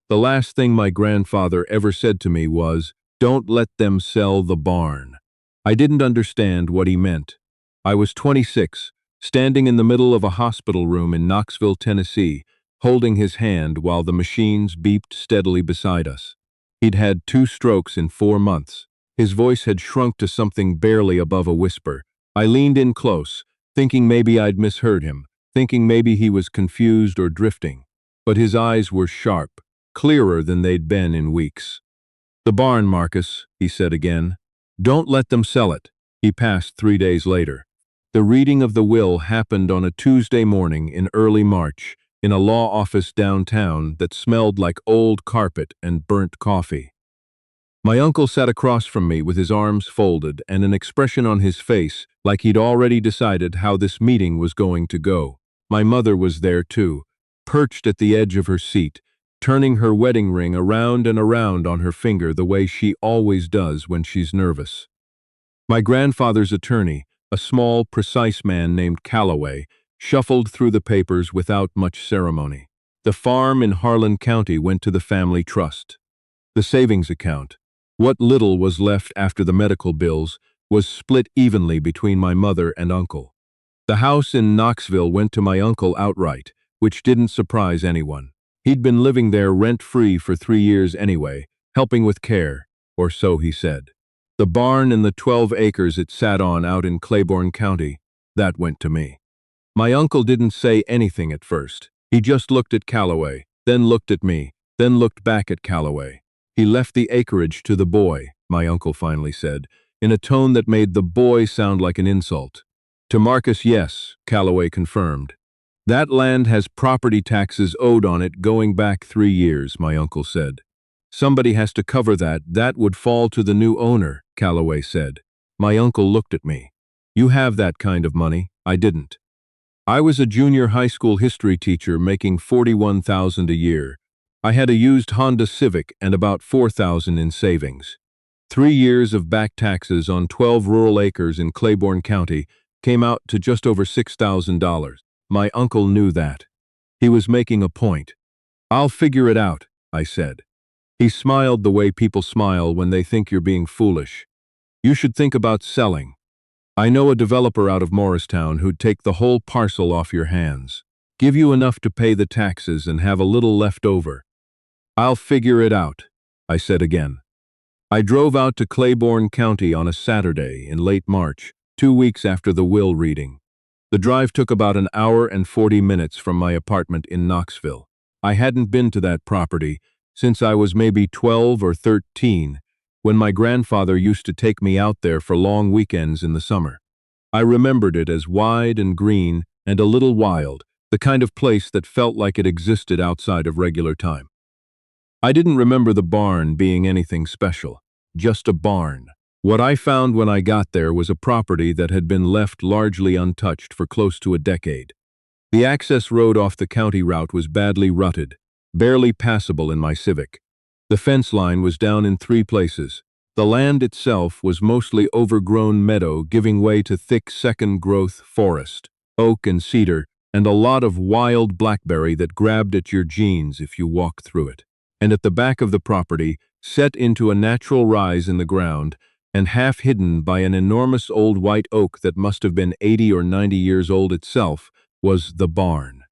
The last thing my grandfather ever said to me was, "Don't let them sell the barn." I didn't understand what he meant. I was 26, standing in the middle of a hospital room in Knoxville, Tennessee, holding his hand while the machines beeped steadily beside us. He'd had 2 strokes in 4 months. His voice had shrunk to something barely above a whisper. I leaned in close, thinking maybe I'd misheard him, thinking maybe he was confused or drifting. But his eyes were sharp, clearer than they'd been in weeks. "The barn, Marcus," he said again. "Don't let them sell it." He passed 3 days later. The reading of the will happened on a Tuesday morning in early March, in a law office downtown that smelled like old carpet and burnt coffee. My uncle sat across from me with his arms folded and an expression on his face like he'd already decided how this meeting was going to go. My mother was there too, perched at the edge of her seat, turning her wedding ring around and around on her finger the way she always does when she's nervous. My grandfather's attorney, a small, precise man named Calloway, shuffled through the papers without much ceremony. The farm in Harlan County went to the family trust. The savings account, what little was left after the medical bills, was split evenly between my mother and uncle. The house in Knoxville went to my uncle outright, which didn't surprise anyone. He'd been living there rent-free for 3 years anyway, helping with care, or so he said. The barn and the 12 acres it sat on out in Claiborne County, that went to me. My uncle didn't say anything at first. He just looked at Calloway, then looked at me, then looked back at Calloway. "He left the acreage to the boy," my uncle finally said, in a tone that made the boy sound like an insult. "To Marcus, yes," Calloway confirmed. "That land has property taxes owed on it going back 3 years, my uncle said. "Somebody has to cover that. That would fall to the new owner," Calloway said. My uncle looked at me. "You have that kind of money." I didn't. I was a junior high school history teacher making $41,000 a year. I had a used Honda Civic and about $4,000 in savings. 3 years of back taxes on 12 rural acres in Claiborne County came out to just over $6,000. My uncle knew that. He was making a point. "I'll figure it out," I said. He smiled the way people smile when they think you're being foolish. "You should think about selling. I know a developer out of Morristown who'd take the whole parcel off your hands, give you enough to pay the taxes and have a little left over." "I'll figure it out," I said again. I drove out to Claiborne County on a Saturday in late March, 2 weeks after the will reading. The drive took about an hour and 40 minutes from my apartment in Knoxville. I hadn't been to that property since I was maybe 12 or 13, when my grandfather used to take me out there for long weekends in the summer. I remembered it as wide and green and a little wild, the kind of place that felt like it existed outside of regular time. I didn't remember the barn being anything special, just a barn. What I found when I got there was a property that had been left largely untouched for close to a decade. The access road off the county route was badly rutted, barely passable in my Civic. The fence line was down in 3 places. The land itself was mostly overgrown meadow giving way to thick second-growth forest, oak and cedar, and a lot of wild blackberry that grabbed at your jeans if you walked through it. And at the back of the property, set into a natural rise in the ground, and half hidden by an enormous old white oak that must have been 80 or 90 years old itself, was the barn.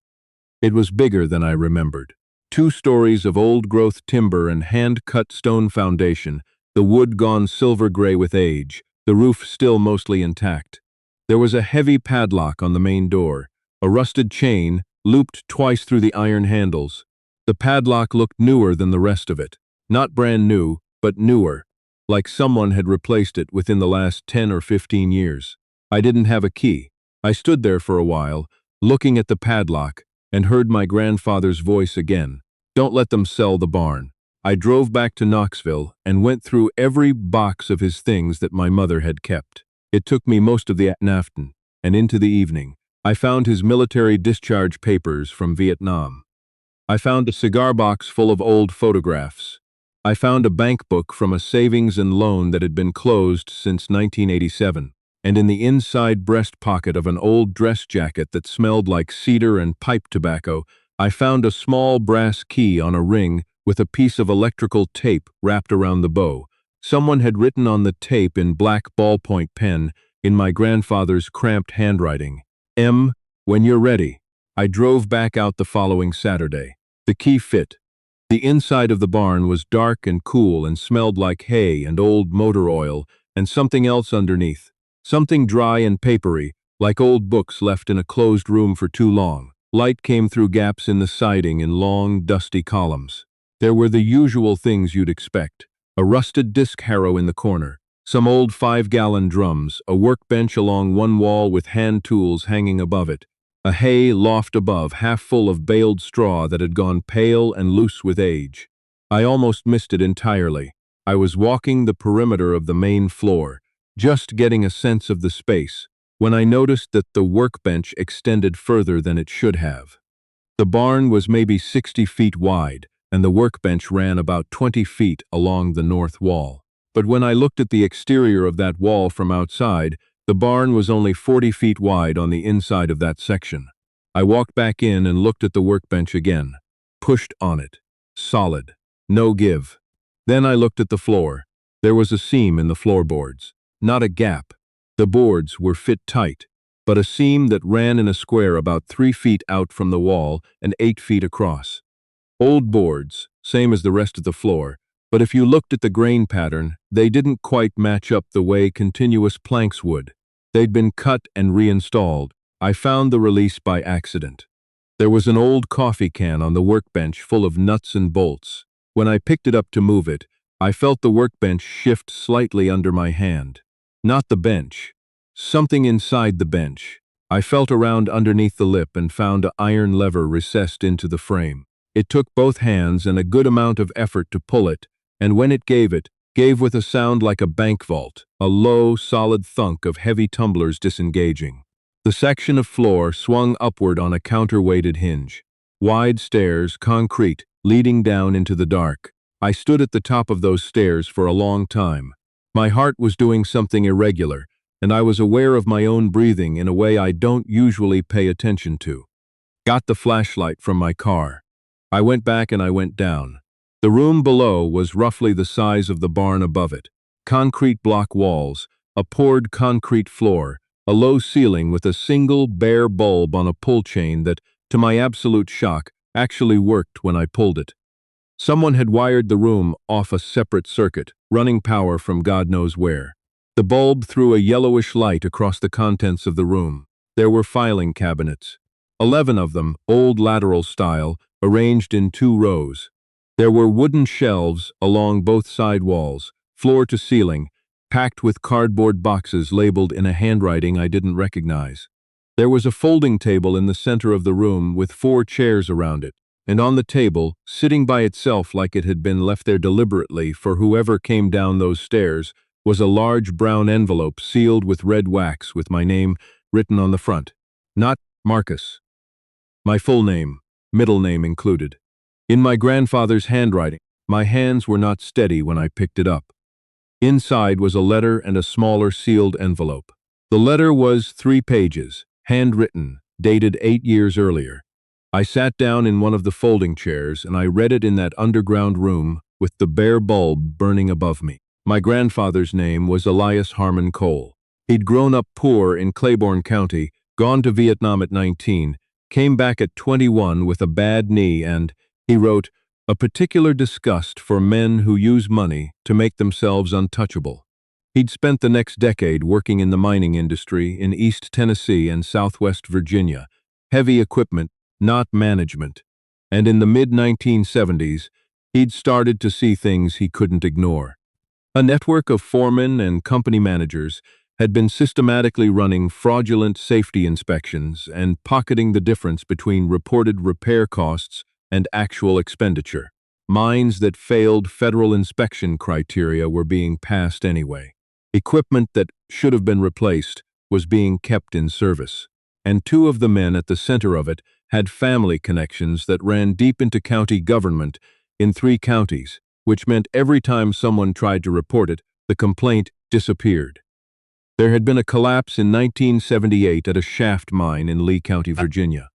It was bigger than I remembered. 2 stories of old-growth timber and hand-cut stone foundation, the wood gone silver-gray with age, the roof still mostly intact. There was a heavy padlock on the main door, a rusted chain looped twice through the iron handles. The padlock looked newer than the rest of it. Not brand new, but newer, like someone had replaced it within the last 10 or 15 years. I didn't have a key. I stood there for a while, looking at the padlock, and heard my grandfather's voice again. "Don't let them sell the barn." I drove back to Knoxville and went through every box of his things that my mother had kept. It took me most of the afternoon, and into the evening. I found his military discharge papers from Vietnam. I found a cigar box full of old photographs. I found a bank book from a savings and loan that had been closed since 1987. And in the inside breast pocket of an old dress jacket that smelled like cedar and pipe tobacco, I found a small brass key on a ring with a piece of electrical tape wrapped around the bow. Someone had written on the tape in black ballpoint pen, in my grandfather's cramped handwriting, "M, when you're ready." I drove back out the following Saturday. The key fit. The inside of the barn was dark and cool and smelled like hay and old motor oil and something else underneath. Something dry and papery, like old books left in a closed room for too long. Light came through gaps in the siding in long, dusty columns. There were the usual things you'd expect. A rusted disc harrow in the corner, some old 5-gallon drums, a workbench along one wall with hand tools hanging above it, a hay loft above, half full of baled straw that had gone pale and loose with age. I almost missed it entirely. I was walking the perimeter of the main floor, just getting a sense of the space, when I noticed that the workbench extended further than it should have. The barn was maybe 60 feet wide, and the workbench ran about 20 feet along the north wall. But when I looked at the exterior of that wall from outside, the barn was only 40 feet wide on the inside of that section. I walked back in and looked at the workbench again. Pushed on it. Solid. No give. Then I looked at the floor. There was a seam in the floorboards. Not a gap. The boards were fit tight, but a seam that ran in a square about 3 feet out from the wall and 8 feet across. Old boards, same as the rest of the floor, but if you looked at the grain pattern, they didn't quite match up the way continuous planks would. They'd been cut and reinstalled. I found the release by accident. There was an old coffee can on the workbench full of nuts and bolts. When I picked it up to move it, I felt the workbench shift slightly under my hand. Not the bench. Something inside the bench. I felt around underneath the lip and found an iron lever recessed into the frame. It took both hands and a good amount of effort to pull it, and when it gave with a sound like a bank vault, a low, solid thunk of heavy tumblers disengaging. The section of floor swung upward on a counterweighted hinge. Wide stairs, concrete, leading down into the dark. I stood at the top of those stairs for a long time. My heart was doing something irregular, and I was aware of my own breathing in a way I don't usually pay attention to. Got the flashlight from my car. I went back and I went down. The room below was roughly the size of the barn above it. Concrete block walls, a poured concrete floor, a low ceiling with a single bare bulb on a pull chain that, to my absolute shock, actually worked when I pulled it. Someone had wired the room off a separate circuit, running power from God knows where. The bulb threw a yellowish light across the contents of the room. There were filing cabinets. 11 of them, old lateral style, arranged in 2 rows. There were wooden shelves along both side walls, floor to ceiling, packed with cardboard boxes labeled in a handwriting I didn't recognize. There was a folding table in the center of the room with 4 chairs around it, and on the table, sitting by itself like it had been left there deliberately for whoever came down those stairs, was a large brown envelope sealed with red wax with my name written on the front. Not Marcus. My full name, middle name included. In my grandfather's handwriting, my hands were not steady when I picked it up. Inside was a letter and a smaller sealed envelope. The letter was 3 pages, handwritten, dated 8 years earlier. I sat down in one of the folding chairs and I read it in that underground room with the bare bulb burning above me. My grandfather's name was Elias Harmon Cole. He'd grown up poor in Claiborne County, gone to Vietnam at 19, came back at 21 with a bad knee and, he wrote, a particular disgust for men who use money to make themselves untouchable. He'd spent the next decade working in the mining industry in East Tennessee and Southwest Virginia, heavy equipment, not management. And in the mid-1970s, he'd started to see things he couldn't ignore. A network of foremen and company managers had been systematically running fraudulent safety inspections and pocketing the difference between reported repair costs and actual expenditure. Mines that failed federal inspection criteria were being passed anyway. Equipment that should have been replaced was being kept in service. And 2 of the men at the center of it had family connections that ran deep into county government in 3 counties, which meant every time someone tried to report it, the complaint disappeared. There had been a collapse in 1978 at a shaft mine in Lee County, Virginia.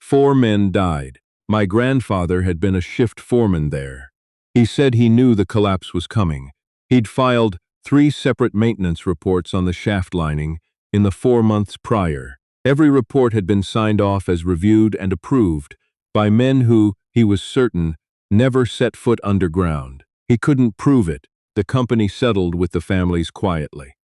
4 men died. My grandfather had been a shift foreman there. He said he knew the collapse was coming. He'd filed 3 separate maintenance reports on the shaft lining in the 4 months prior. Every report had been signed off as reviewed and approved by men who, he was certain, never set foot underground. He couldn't prove it. The company settled with the families quietly.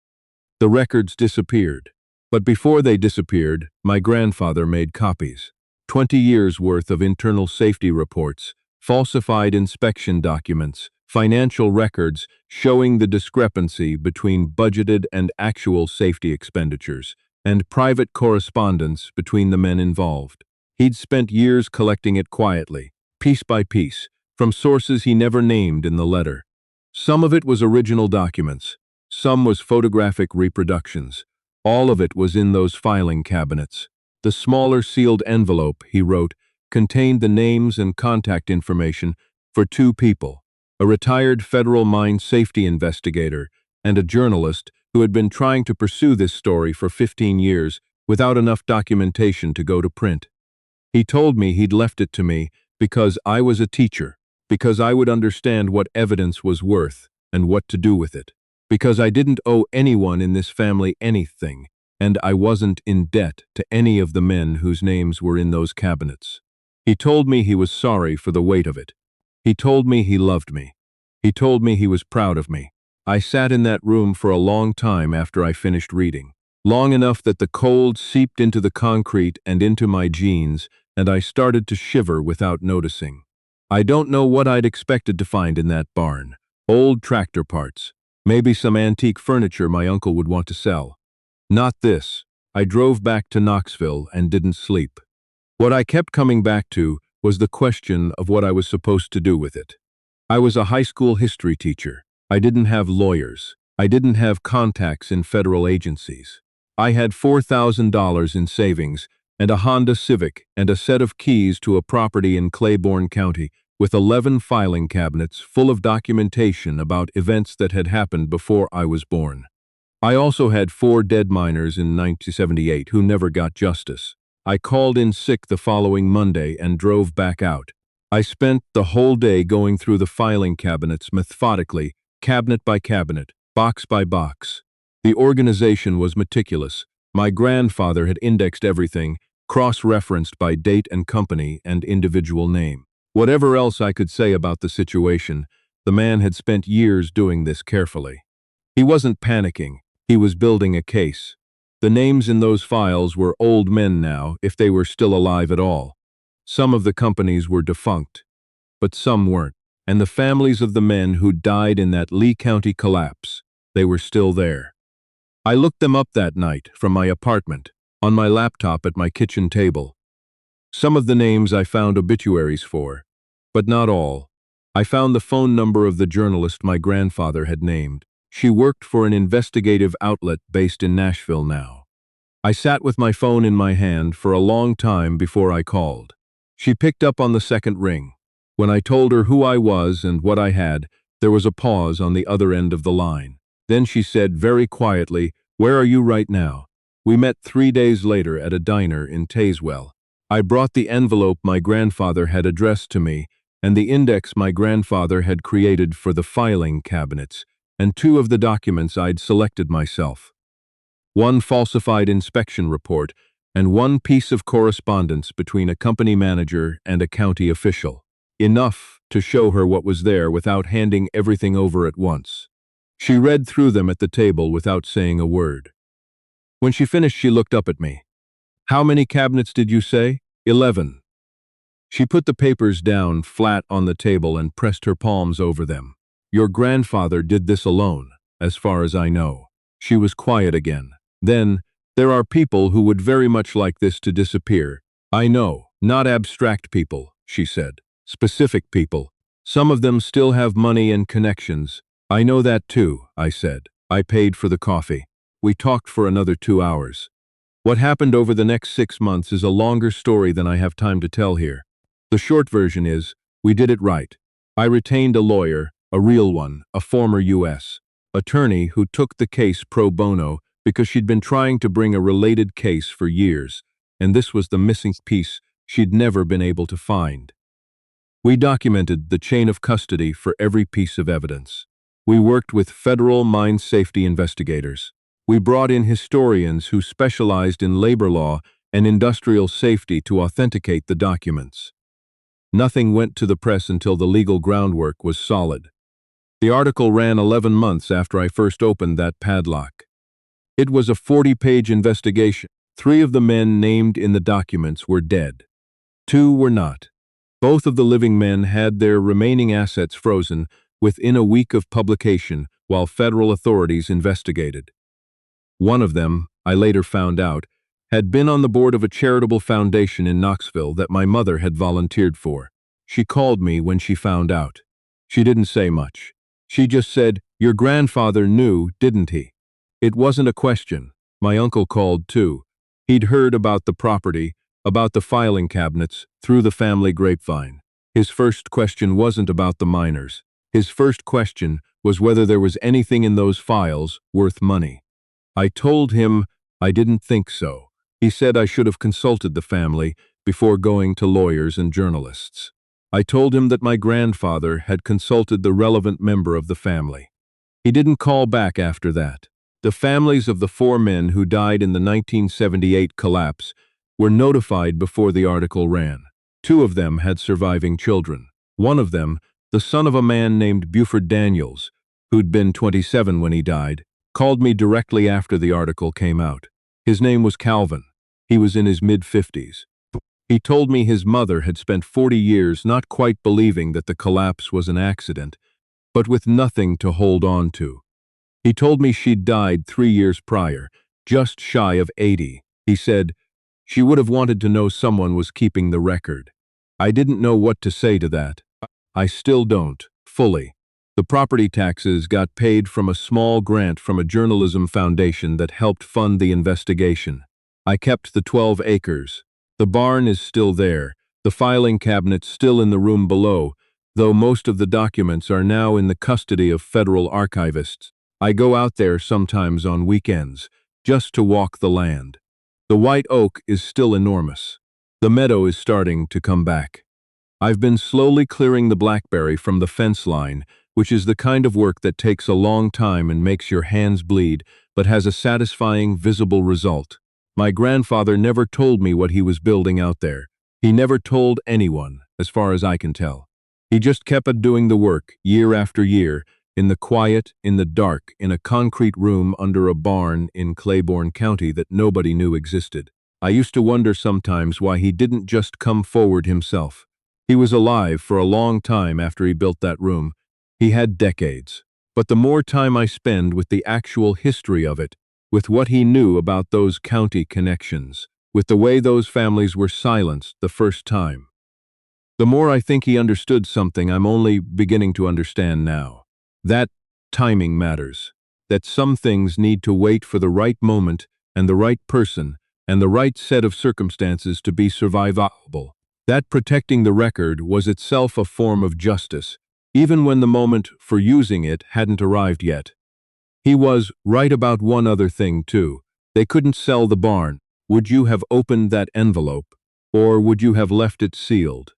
The records disappeared. But before they disappeared, my grandfather made copies. 20 years' worth of internal safety reports, falsified inspection documents, financial records showing the discrepancy between budgeted and actual safety expenditures, and private correspondence between the men involved. He'd spent years collecting it quietly, piece by piece, from sources he never named in the letter. Some of it was original documents, some was photographic reproductions. All of it was in those filing cabinets. The smaller sealed envelope, he wrote, contained the names and contact information for 2 people, a retired federal mine safety investigator and a journalist who had been trying to pursue this story for 15 years without enough documentation to go to print. He told me he'd left it to me because I was a teacher, because I would understand what evidence was worth and what to do with it, because I didn't owe anyone in this family anything, and I wasn't in debt to any of the men whose names were in those cabinets. He told me he was sorry for the weight of it. He told me he loved me. He told me he was proud of me. I sat in that room for a long time after I finished reading, long enough that the cold seeped into the concrete and into my jeans, and I started to shiver without noticing. I don't know what I'd expected to find in that barn. Old tractor parts, maybe some antique furniture my uncle would want to sell. Not this. I drove back to Knoxville and didn't sleep. What I kept coming back to was the question of what I was supposed to do with it. I was a high school history teacher. I didn't have lawyers. I didn't have contacts in federal agencies. I had $4,000 in savings and a Honda Civic and a set of keys to a property in Claiborne County with 11 filing cabinets full of documentation about events that had happened before I was born. I also had 4 dead miners in 1978 who never got justice. I called in sick the following Monday and drove back out. I spent the whole day going through the filing cabinets methodically, cabinet by cabinet, box by box. The organization was meticulous. My grandfather had indexed everything, cross-referenced by date and company and individual name. Whatever else I could say about the situation, the man had spent years doing this carefully. He wasn't panicking. He was building a case. The names in those files were old men now, if they were still alive at all. Some of the companies were defunct, but some weren't. And the families of the men who died in that Lee County collapse, they were still there. I looked them up that night from my apartment, on my laptop at my kitchen table. Some of the names I found obituaries for, but not all. I found the phone number of the journalist my grandfather had named. She worked for an investigative outlet based in Nashville now. I sat with my phone in my hand for a long time before I called. She picked up on the second ring. When I told her who I was and what I had, there was a pause on the other end of the line. Then she said very quietly, "Where are you right now?" We met 3 days later at a diner in Tazewell. I brought the envelope my grandfather had addressed to me and the index my grandfather had created for the filing cabinets, and 2 of the documents I'd selected myself. 1 falsified inspection report and 1 piece of correspondence between a company manager and a county official. Enough to show her what was there without handing everything over at once. She read through them at the table without saying a word. When she finished, she looked up at me. "How many cabinets did you say?" 11. She put the papers down flat on the table and pressed her palms over them. "Your grandfather did this alone, as far as I know." She was quiet again. Then, "There are people who would very much like this to disappear. I know, not abstract people," she said. "Specific people. Some of them still have money and connections." "I know that too," I said. I paid for the coffee. We talked for another 2 hours. What happened over the next 6 months is a longer story than I have time to tell here. The short version is, we did it right. I retained a lawyer, a real one, a former U.S. attorney who took the case pro bono because she'd been trying to bring a related case for years, and this was the missing piece she'd never been able to find. We documented the chain of custody for every piece of evidence. We worked with federal mine safety investigators. We brought in historians who specialized in labor law and industrial safety to authenticate the documents. Nothing went to the press until the legal groundwork was solid. The article ran 11 months after I first opened that padlock. It was a 40-page investigation. 3 of the men named in the documents were dead. 2 were not. Both of the living men had their remaining assets frozen within a week of publication while federal authorities investigated. One of them, I later found out, had been on the board of a charitable foundation in Knoxville that my mother had volunteered for. She called me when she found out. She didn't say much. She just said, "Your grandfather knew, didn't he?" It wasn't a question. My uncle called too. He'd heard about the property, about the filing cabinets, through the family grapevine. His first question wasn't about the miners. His first question was whether there was anything in those files worth money. I told him I didn't think so. He said I should have consulted the family before going to lawyers and journalists. I told him that my grandfather had consulted the relevant member of the family. He didn't call back after that. The families of the 4 men who died in the 1978 collapse were notified before the article ran. 2 of them had surviving children. One of them, the son of a man named Buford Daniels, who'd been 27 when he died, called me directly after the article came out. His name was Calvin. He was in his mid-50s. He told me his mother had spent 40 years not quite believing that the collapse was an accident, but with nothing to hold on to. He told me she'd died 3 years prior, just shy of 80. He said, she would have wanted to know someone was keeping the record. I didn't know what to say to that. I still don't, fully. The property taxes got paid from a small grant from a journalism foundation that helped fund the investigation. I kept the 12 acres. The barn is still there, the filing cabinet still in the room below, though most of the documents are now in the custody of federal archivists. I go out there sometimes on weekends, just to walk the land. The white oak is still enormous. The meadow is starting to come back. I've been slowly clearing the blackberry from the fence line, which is the kind of work that takes a long time and makes your hands bleed, but has a satisfying, visible result. My grandfather never told me what he was building out there. He never told anyone, as far as I can tell. He just kept doing the work, year after year, in the quiet, in the dark, in a concrete room under a barn in Claiborne County that nobody knew existed. I used to wonder sometimes why he didn't just come forward himself. He was alive for a long time after he built that room. He had decades. But the more time I spend with the actual history of it, with what he knew about those county connections, with the way those families were silenced the first time, the more I think he understood something I'm only beginning to understand now. That timing matters. That some things need to wait for the right moment and the right person and the right set of circumstances to be survivable. That protecting the record was itself a form of justice, even when the moment for using it hadn't arrived yet. He was right about one other thing, too. They couldn't sell the barn. Would you have opened that envelope, or would you have left it sealed?